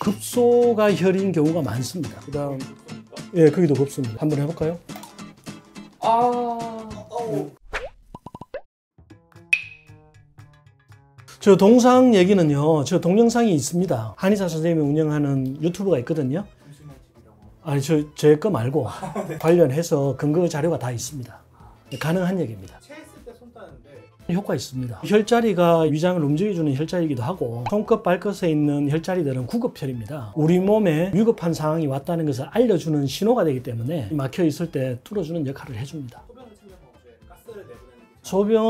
급소가 혈인 경우가 많습니다. 그다음 예, 거기도 급소입니다. 한번 해볼까요? 저 동상 얘기는요, 저 동영상이 있습니다. 한의사 선생님이 운영하는 유튜브가 있거든요. 아니, 제 거 말고 관련해서 근거 자료가 다 있습니다. 가능한 얘기입니다. 체했을 때 손 따는데 효과 있습니다. 혈자리가 위장을 움직여주는 혈자리이기도 하고 손끝 발끝에 있는 혈자리들은 구급혈입니다. 우리 몸에 위급한 상황이 왔다는 것을 알려주는 신호가 되기 때문에 막혀 있을 때 뚫어주는 역할을 해줍니다. 소변을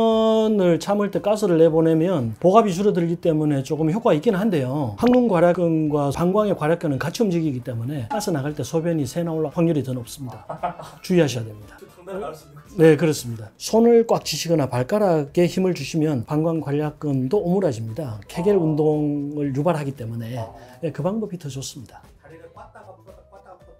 소변을 참을 참는 거 가스를 내보내는 게 때 가스를 내보내면 보갑이 줄어들기 때문에 조금 효과가 있긴 한데요. 항문괄약근과 방광의 괄약근은 같이 움직이기 때문에 가스 나갈 때 소변이 새 나올 확률이 더 높습니다. 주의하셔야 됩니다. 당당히 나올 수 있는 거죠? 네, 그렇습니다. 손을 꽉 쥐시거나 발가락에 힘을 주시면 방광괄약근도 오므라집니다. 케겔 운동을 유발하기 때문에 그 방법이 더 좋습니다. 다리를 꽉다가 pus다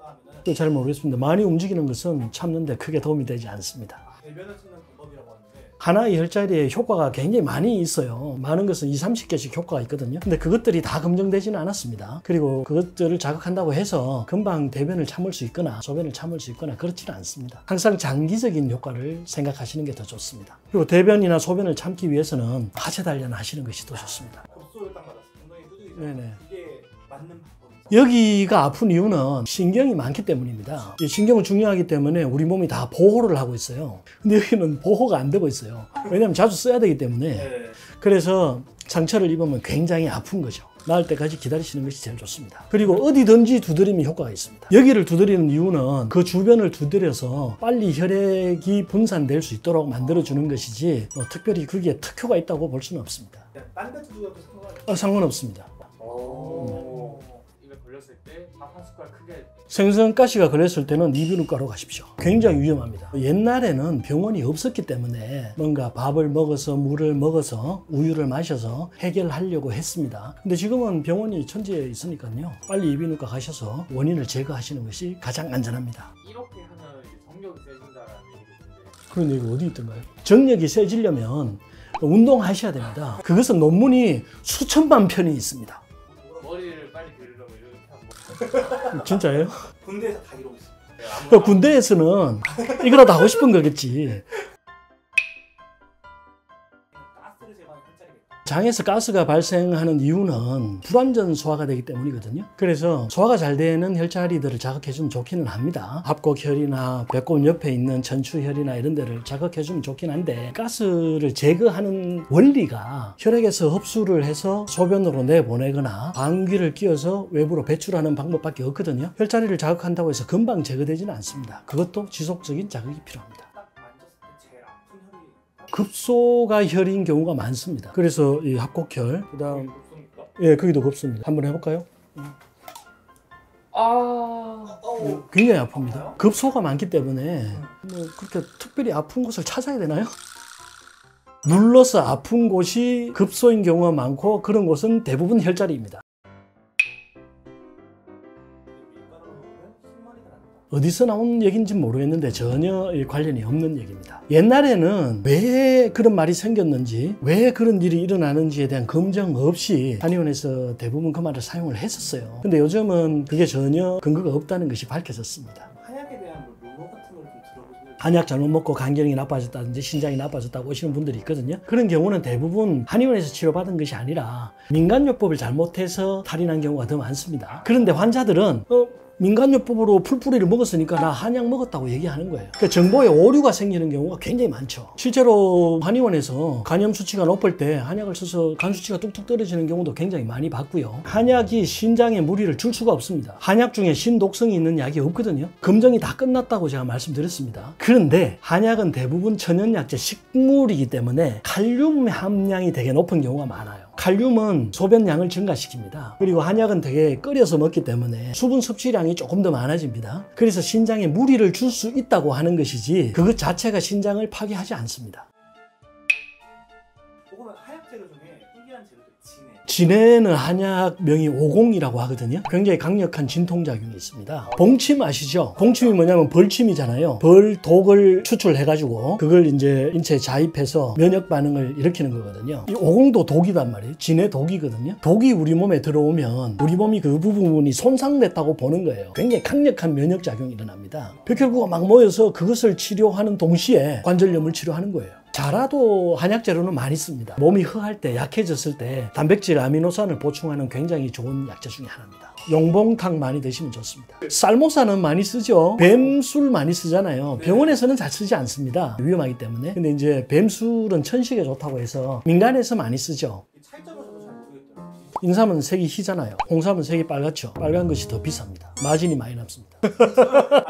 하면은 또 잘 모르겠습니다. 많이 움직이는 것은 참는데 크게 도움이 되지 않습니다. 대변을 찾는 방법이라고 하는데 하나의 혈자리에 효과가 굉장히 많이 있어요. 많은 것은 20, 30개씩 효과가 있거든요. 근데 그것들이 다 검증되지는 않았습니다. 그리고 그것들을 자극한다고 해서 금방 대변을 참을 수 있거나 소변을 참을 수 있거나 그렇지는 않습니다. 항상 장기적인 효과를 생각하시는 게 더 좋습니다. 그리고 대변이나 소변을 참기 위해서는 하체 단련 하시는 것이 더 좋습니다. 급소를 딱 맞았어. 엉덩이 두드리죠. 네네. 이게 맞는 방법이죠. 여기가 아픈 이유는 신경이 많기 때문입니다. 이 신경은 중요하기 때문에 우리 몸이 다 보호를 하고 있어요. 근데 여기는 보호가 안 되고 있어요. 왜냐하면 자주 써야 되기 때문에. 네. 그래서 상처를 입으면 굉장히 아픈 거죠. 나을 때까지 기다리시는 것이 제일 좋습니다. 그리고 어디든지 두드리면 효과가 있습니다. 여기를 두드리는 이유는 그 주변을 두드려서 빨리 혈액이 분산될 수 있도록 만들어주는 것이지 특별히 그게 특효가 있다고 볼 수는 없습니다. 딴 데 두드려도 상관없어요? 상관없습니다. 이거 걸렸을 때 밥 한 숟갈 크게 생선가시가 걸렸을 때는 이비인후과로 가십시오. 굉장히 위험합니다. 옛날에는 병원이 없었기 때문에 뭔가 밥을 먹어서 물을 먹어서 우유를 마셔서 해결하려고 했습니다. 근데 지금은 병원이 천지에 있으니까요. 빨리 이비인후과 가셔서 원인을 제거하시는 것이 가장 안전합니다. 이렇게 하면 이제 정력이 세진다라는 얘기인데 그런 얘기 어디 있던가요? 정력이 세지려면 운동하셔야 됩니다. 그것은 논문이 수천만 편이 있습니다. 머리를 빨리 기르려면 이렇게 하고 진짜예요? 군대에서 다 이러고 있습니다. 그러니까 군대에서는 이거라도 하고 싶은 거겠지. 가스를 제거하는 혈자리가 장에서 가스가 발생하는 이유는 불완전 소화가 되기 때문이거든요. 그래서 소화가 잘 되는 혈자리들을 자극해주면 좋기는 합니다. 합곡혈이나 배꼽 옆에 있는 천추혈이나 이런 데를 자극해주면 좋긴 한데 가스를 제거하는 원리가 혈액에서 흡수를 해서 소변으로 내보내거나 방귀를 끼워서 외부로 배출하는 방법밖에 없거든요. 혈자리를 자극한다고 해서 금방 제거되지는 않습니다. 그것도 지속적인 자극이 필요합니다. 딱 만졌을 때 제일 아픈 혈이 급소가 혈인 경우가 많습니다. 그래서 이 합곡혈, 그다음 급소입니까? 예, 거기도 급소입니다. 한번 해볼까요? 굉장히 아픕니다. 급소가 많기 때문에 뭐 그렇게 특별히 아픈 곳을 찾아야 되나요? 눌러서 아픈 곳이 급소인 경우가 많고 그런 곳은 대부분 혈자리입니다. 밀가루로 보면 순머리가 난다. 어디서 나온 얘기인지 모르겠는데 전혀 관련이 없는 얘기입니다. 옛날에는 왜 그런 말이 생겼는지 왜 그런 일이 일어나는지에 대한 검증 없이 한의원에서 대부분 그 말을 사용을 했었어요. 근데 요즘은 그게 전혀 근거가 없다는 것이 밝혀졌습니다. 한약에 대한 루머 같은 걸 좀 들어보시면 한약 잘못 먹고 간경이 나빠졌다든지 신장이 나빠졌다고 오시는 분들이 있거든요. 그런 경우는 대부분 한의원에서 치료받은 것이 아니라 민간요법을 잘못해서 탈이 난 경우가 더 많습니다. 그런데 환자들은 민간요법으로 풀뿌리를 먹었으니까 나 한약 먹었다고 얘기하는 거예요. 그러니까 정보에 오류가 생기는 경우가 굉장히 많죠. 실제로 한의원에서 간염 수치가 높을 때 한약을 써서 간 수치가 뚝뚝 떨어지는 경우도 굉장히 많이 봤고요. 한약이 신장에 무리를 줄 수가 없습니다. 한약 중에 신독성이 있는 약이 없거든요. 검증이 다 끝났다고 제가 말씀드렸습니다. 그런데 한약은 대부분 천연약재 식물이기 때문에 칼륨 함량이 되게 높은 경우가 많아요. 칼륨은 소변량을 증가시킵니다. 그리고 한약은 되게 끓여서 먹기 때문에 수분 섭취량이 조금 더 많아집니다. 그래서 신장에 무리를 줄 수 있다고 하는 것이지 그것 자체가 신장을 파괴하지 않습니다. 보면 하약 재료 중에 희귀한 재료들 진해. 진해는 한약명이 오공이라고 하거든요. 굉장히 강력한 진통작용이 있습니다. 봉침 아시죠? 봉침이 뭐냐면 벌침이잖아요. 벌 독을 추출해가지고 그걸 이제 인체에 자입해서 면역 반응을 일으키는 거거든요. 이 오공도 독이단 말이에요. 진해 독이거든요. 독이 우리 몸에 들어오면 우리 몸이 그 부분이 손상됐다고 보는 거예요. 굉장히 강력한 면역 작용이 일어납니다. 백혈구가 막 모여서 그것을 치료하는 동시에 관절염을 치료하는 거예요. 자라도 한약 재료는 많이 씁니다. 몸이 허할 때, 약해졌을 때 단백질, 아미노산을 보충하는 굉장히 좋은 약재 중에 하나입니다. 용봉탕 많이 드시면 좋습니다. 쌀모사는 많이 쓰죠. 뱀술 많이 쓰잖아요. 병원에서는 잘 쓰지 않습니다. 위험하기 때문에. 근데 이제 뱀술은 천식에 좋다고 해서 민간에서 많이 쓰죠. 찰떡에서도 잘 모르겠더라고요. 인삼은 색이 희잖아요. 홍삼은 색이 빨갛죠. 빨간 것이 더 비쌉니다. 마진이 많이 남습니다.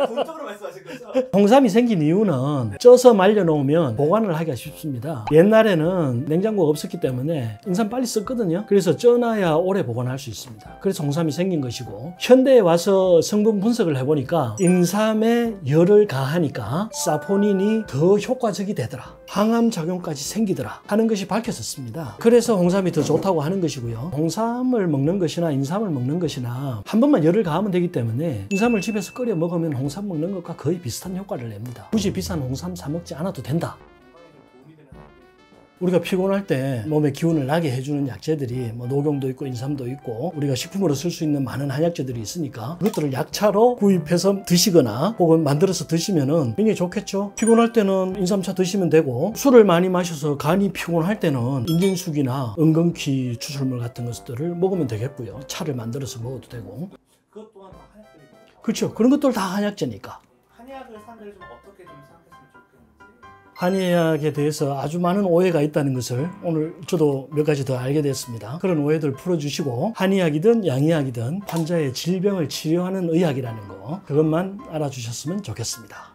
돈적으로 말씀하신 거죠? 홍삼이 생긴 이유는 쪄서 말려놓으면 보관을 하기가 쉽습니다. 옛날에는 냉장고가 없었기 때문에 인삼 빨리 썼거든요. 그래서 쪄놔야 오래 보관할 수 있습니다. 그래서 홍삼이 생긴 것이고, 현대에 와서 성분 분석을 해보니까 인삼에 열을 가하니까 사포닌이 더 효과적이 되더라, 항암 작용까지 생기더라 하는 것이 밝혀졌습니다. 그래서 홍삼이 더 좋다고 하는 것이고요. 홍삼을 먹는 것이나 인삼을 먹는 것이나 한 번만 열을 가하면 되기 때문에 인삼을 집에서 끓여 먹으면 홍삼 먹는 것과 거의 비슷한 효과를 냅니다. 굳이 비싼 홍삼 사 먹지 않아도 된다. 우리가 피곤할 때 몸에 기운을 나게 해주는 약재들이 뭐 녹용도 있고 인삼도 있고 우리가 식품으로 쓸 수 있는 많은 한약재들이 있으니까 그것들을 약차로 구입해서 드시거나 혹은 만들어서 드시면은 굉장히 좋겠죠. 피곤할 때는 인삼차 드시면 되고, 술을 많이 마셔서 간이 피곤할 때는 인진숙이나 은근키 추출물 같은 것들을 먹으면 되겠고요. 차를 만들어서 먹어도 되고. 그것 또한 다 한약들이거든요. 그렇죠. 그런 것들 다 한약재니까. 한약을 사람들이 좀 어떻게 좀 생각했으면 좋겠는지. 한의학에 대해서 아주 많은 오해가 있다는 것을 오늘 저도 몇 가지 더 알게 됐습니다. 그런 오해들 풀어주시고, 한의학이든 양의학이든 환자의 질병을 치료하는 의학이라는 거, 그것만 알아주셨으면 좋겠습니다.